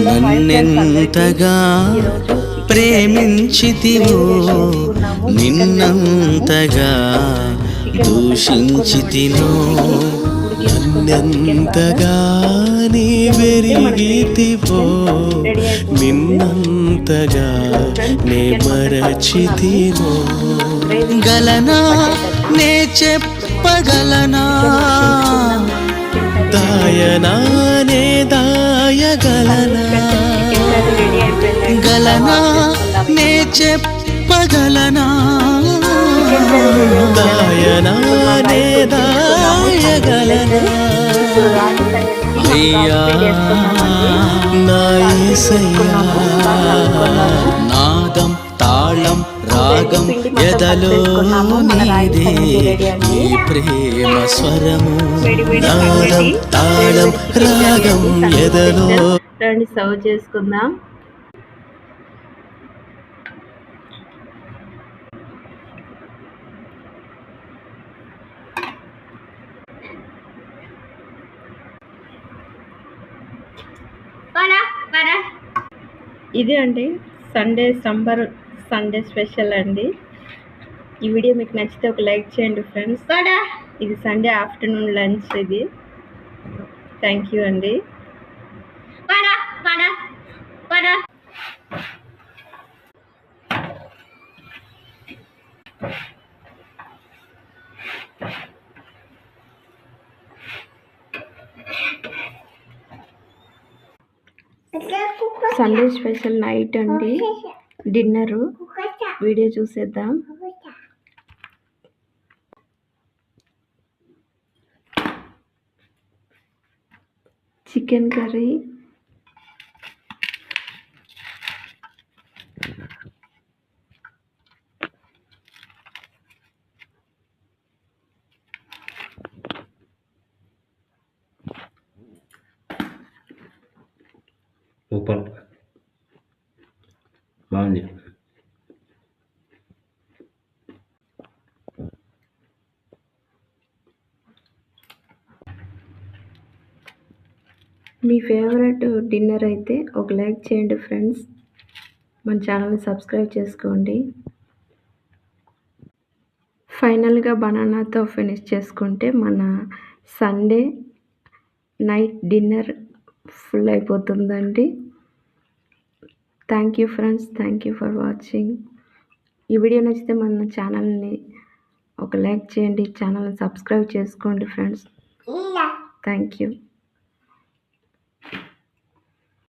నన్నెంతగా ప్రేమించితివో నిన్నంతగా దూషించితినో నన్నెంతగా నీ వెరిగితివో నిన్నంతగా నే మరచితినో గలనా నే చెప్పగలనా దాయనా నే దాయగలనా గలనా నే చెప్పగలనా దాయనా నే దాయగలనా అయ్యా నా యేసయ్యా నాదం తాళం రాగం ఎదలో నీదే ఈ ప్రేమ స్వరము నాదం తాళం రాగం ఎదలో రండి సర్వ్ చేసుకుందాం. ఇది అండి సండే స్పెషల్ అండి. ఈ వీడియో మీకు నచ్చితే ఒక లైక్ చేయండి ఫ్రెండ్స్. ఇది సండే ఆఫ్టర్నూన్ లంచ్. ఇది థ్యాంక్ యూ అండి. సండే స్పెషల్ నైట్ అండి, డిన్నరు వీడియో చూసేద్దాం. చికెన్ కర్రీ, ऊपर बांध మీ ఫేవరెట్ డిన్నర్ అయితే ఒక లైక్ చేయండి ఫ్రెండ్స్. మన ఛానల్ని సబ్స్క్రైబ్ చేసుకోండి. ఫైనల్గా బనానాతో ఫినిష్ చేసుకుంటే మన సండే నైట్ డిన్నర్ ఫుల్ అయిపోతుందండి. Thank you friends, thank you for watching. ఈ వీడియో నచ్చితే మన ఛానల్ని ఒక లైక్ చేయండి, ఛానల్ని సబ్స్క్రైబ్ చేసుకోండి ఫ్రెండ్స్. Thank you.